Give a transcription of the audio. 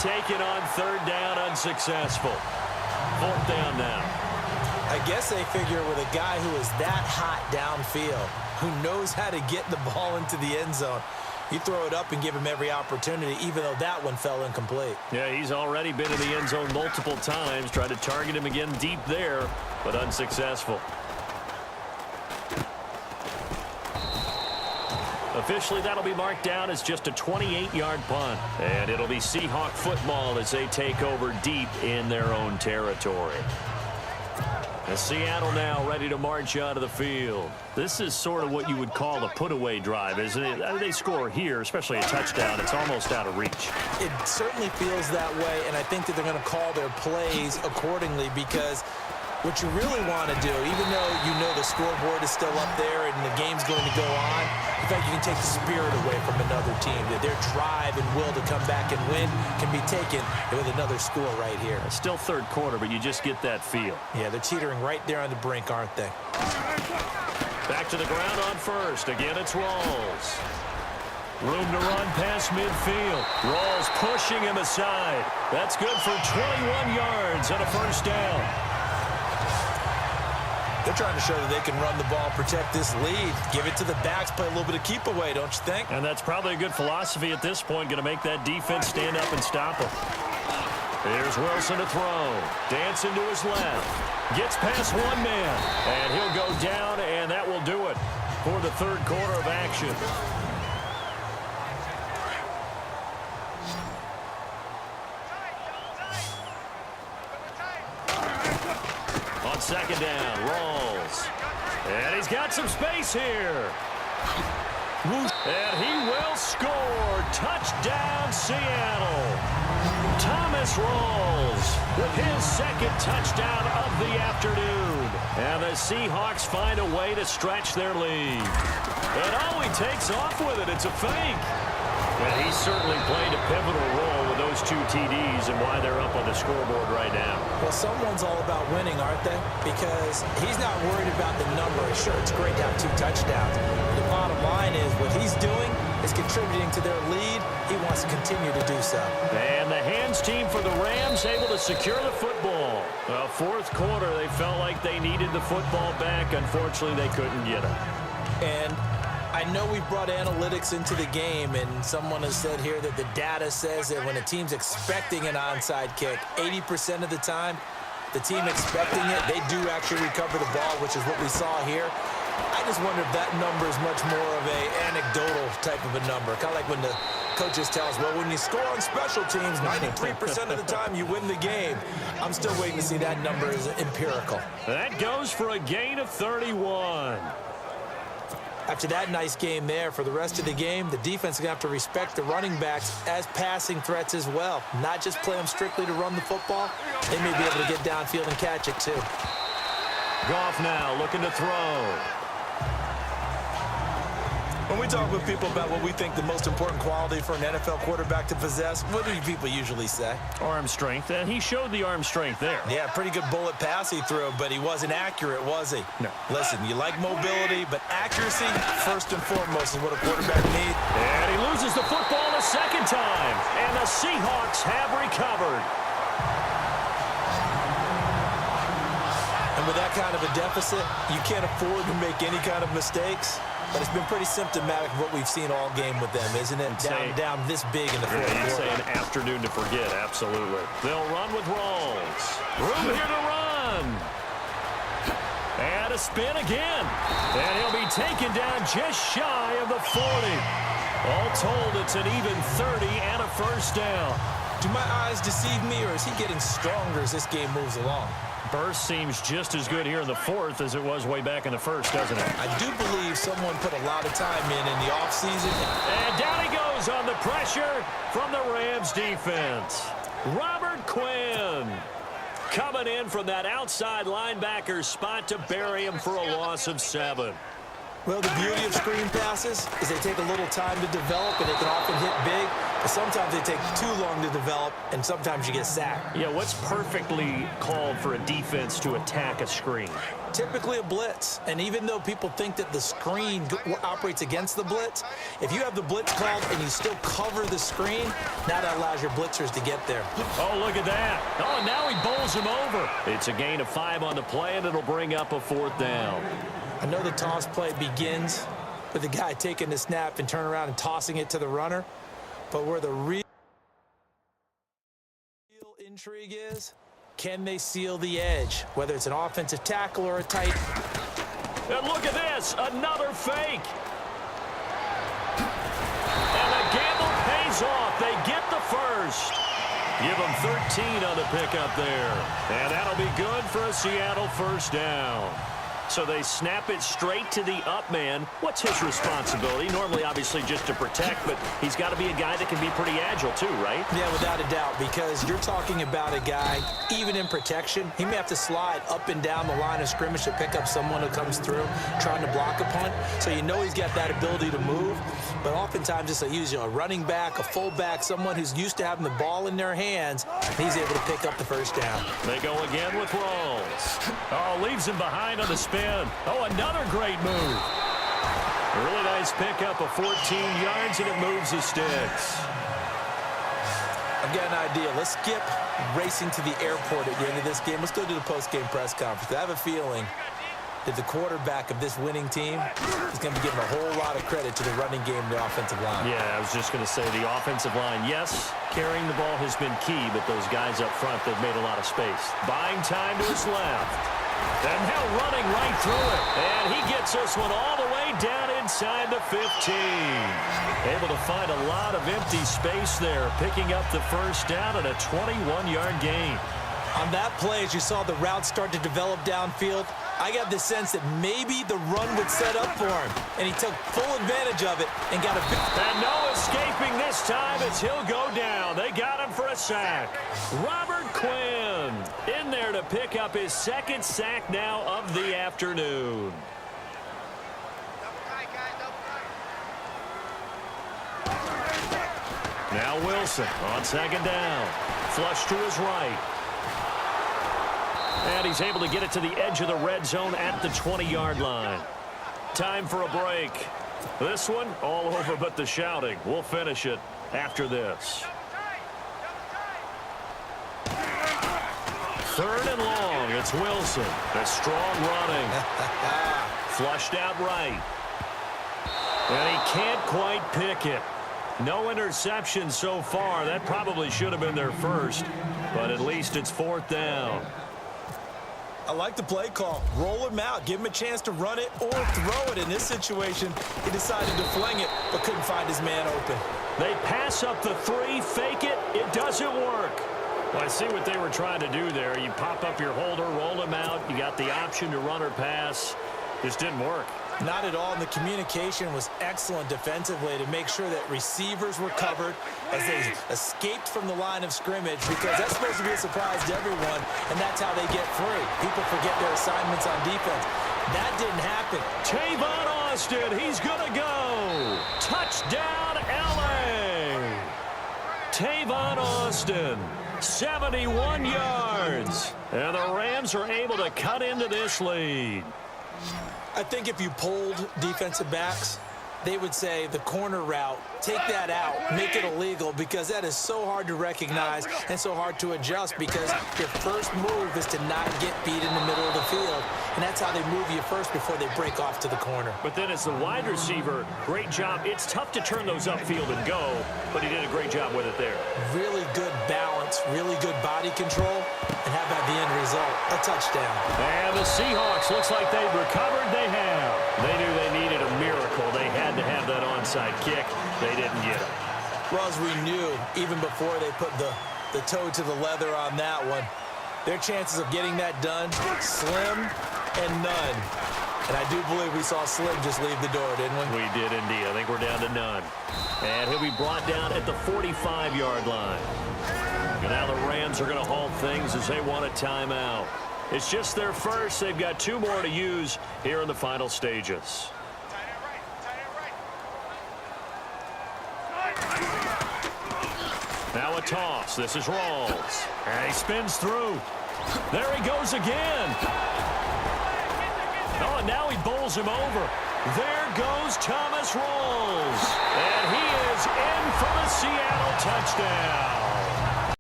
taken on third down, unsuccessful. Fourth down now. I guess they figure with a guy who is that hot downfield, who knows how to get the ball into the end zone, you throw it up and give him every opportunity, even though that one fell incomplete. Yeah, he's already been in the end zone multiple times. Tried to target him again deep there, but unsuccessful. Officially, that'll be marked down as just a 28-yard punt. And it'll be Seahawk football as they take over deep in their own territory. And Seattle now ready to march out of the field. This is sort of what you would call a put-away drive, isn't it? They score here, especially a touchdown. It's almost out of reach. It certainly feels that way, and I think that they're going to call their plays accordingly, because what you really want to do, even though you know the scoreboard is still up there and the game's going to go on, in fact, you can take the spirit away from another team. That their drive and will to come back and win can be taken with another score right here. It's still third quarter, but you just get that feel. Yeah, they're teetering right there on the brink, aren't they? Back to the ground on first. Again, it's Rawls. Room to run past midfield. Rawls pushing him aside. That's good for 21 yards and a first down. They're trying to show that they can run the ball, protect this lead, give it to the backs, play a little bit of keep away, don't you think? And that's probably a good philosophy at this point, going to make that defense stand up and stop them. Here's Wilson to throw. Dancing to his left. Gets past one man. And he'll go down, and that will do it for the third quarter of action. On second down, Rawls. And he's got some space here. And he will score. Touchdown, Seattle. Thomas Rawls with his second touchdown of the afternoon. And the Seahawks find a way to stretch their lead. And oh, he takes off with it. It's a fake. And he certainly played a pivotal role with those two TDs and why they're up on the scoreboard right now. Well, someone's all about winning, aren't they? Because he's not worried about the number. Sure, it's great to have 2 touchdowns. The bottom line is what he's doing is contributing to their lead. He wants to continue to do so. And the hands team for the Rams able to secure the football. Fourth quarter, they felt like they needed the football back. Unfortunately, they couldn't get it. And I know we've brought analytics into the game, and someone has said here that the data says that when a team's expecting an onside kick, 80% of the time, the team expecting it, they do actually recover the ball, which is what we saw here. I just wonder if that number is much more of a anecdotal type of a number. Kind of like when the coaches tell us, well, when you score on special teams, 93% of the time you win the game. I'm still waiting to see that number is empirical. That goes for a gain of 31. After that nice game there, for the rest of the game, the defense is going to have to respect the running backs as passing threats as well. Not just play them strictly to run the football. They may be able to get downfield and catch it too. Goff now looking to throw. When we talk with people about what we think the most important quality for an NFL quarterback to possess, what do people usually say? Arm strength, and he showed the arm strength there. Yeah, pretty good bullet pass he threw, but he wasn't accurate, was he? No. Listen, you like mobility, but accuracy, first and foremost, is what a quarterback needs. And he loses the football a second time, and the Seahawks have recovered. And with that kind of a deficit, you can't afford to make any kind of mistakes. But it's been pretty symptomatic of what we've seen all game with them, isn't it? Down this big in the fourth quarter. You'd say an afternoon to forget, absolutely. They'll run with Rawls. Room here to run. And a spin again. And he'll be taken down just shy of the 40. All told, it's an even 30 and a first down. Do my eyes deceive me, or is he getting stronger as this game moves along? Burst seems just as good here in the fourth as it was way back in the first, doesn't it? I do believe someone put a lot of time in the offseason. And down he goes on the pressure from the Rams defense. Robert Quinn coming in from that outside linebacker spot to bury him for a loss of 7. Well, the beauty of screen passes is they take a little time to develop, and they can often hit big. Sometimes they take too long to develop, and sometimes you get sacked. Yeah, what's perfectly called for a defense to attack a screen? Typically a blitz. And even though people think that the screen operates against the blitz, if you have the blitz called and you still cover the screen, now that allows your blitzers to get there. Oh, look at that. Oh, and now he bowls him over. It's a gain of 5 on the play, and it'll bring up a 4th down. I know the toss play begins with the guy taking the snap and turning around and tossing it to the runner. But where the real intrigue is, can they seal the edge, whether it's an offensive tackle or a tight. And look at this, another fake. And the gamble pays off. They get the first. Give them 13 on the pickup there. And that'll be good for a Seattle 1st down. So they snap it straight to the up man. What's his responsibility? Normally, obviously, just to protect, but he's got to be a guy that can be pretty agile too, right? Yeah, without a doubt, because you're talking about a guy, even in protection, he may have to slide up and down the line of scrimmage to pick up someone who comes through trying to block a punt. So you know he's got that ability to move, but oftentimes it's usually a running back, a fullback, someone who's used to having the ball in their hands, and he's able to pick up the 1st down. They go again with Rawls. Oh, leaves him behind on the spin. Oh, another great move. A really nice pickup of 14 yards, and it moves the sticks. I've got an idea. Let's skip racing to the airport at the end of this game. Let's go to the post-game press conference. I have a feeling that the quarterback of this winning team is going to be given a whole lot of credit to the running game and the offensive line. Yeah, I was just going to say the offensive line, yes, carrying the ball has been key, but those guys up front, they've made a lot of space. Buying time to his left. And now running right through it. And he gets this one all the way down inside the 15. Able to find a lot of empty space there, picking up the 1st down and a 21-yard gain. On that play, as you saw the route start to develop downfield, I got the sense that maybe the run would set up for him. And he took full advantage of it and got a big... And no escaping this time as he'll go down. They got him for a sack. Robert Quinn in there to pick up his 2nd sack now of the afternoon. Now Wilson on 2nd down. Flush to his right. And he's able to get it to the edge of the red zone at the 20-yard line. Time for a break. This one all over but the shouting. We'll finish it after this. 3rd and long. It's Wilson. That's strong running. Flushed out right. And he can't quite pick it. No interception so far. That probably should have been their first. But at least it's 4th down. I like the play call. Roll him out. Give him a chance to run it or throw it. In this situation, he decided to fling it, but couldn't find his man open. They pass up the 3, fake it. It doesn't work. Well, I see what they were trying to do there. You pop up your holder, roll him out. You got the option to run or pass. Just didn't work. Not at all, and the communication was excellent defensively to make sure that receivers were covered as they escaped from the line of scrimmage, because that's supposed to be a surprise to everyone, and that's how they get free. People forget their assignments on defense. That didn't happen. Tavon Austin, he's going to go. Touchdown, L.A. Tavon Austin, 71 yards. And the Rams are able to cut into this lead. I think if you polled defensive backs, they would say the corner route, take that out, make it illegal, because that is so hard to recognize and so hard to adjust, because your first move is to not get beat in the middle of the field, and that's how they move you first before they break off to the corner. But then as the wide receiver, great job. It's tough to turn those upfield and go, but he did a great job with it there. Really good balance, really good body control, and how about the end result? A touchdown. And the Seahawks, looks like they've recovered. They have. They knew they needed a miracle. They had to have that onside kick. They didn't get it. Well, as we knew, even before they put the toe to the leather on that one, their chances of getting that done, slim and none. And I do believe we saw Slim just leave the door, didn't we? We did indeed. I think we're down to none. And he'll be brought down at the 45-yard line. And now the Rams are going to halt things as they want a timeout. It's just their first. They've got 2 more to use here in the final stages. toss. This is Rawls. And he spins through. There he goes again. Oh, and now he bowls him over. There goes Thomas Rawls. And he is in for the Seattle touchdown.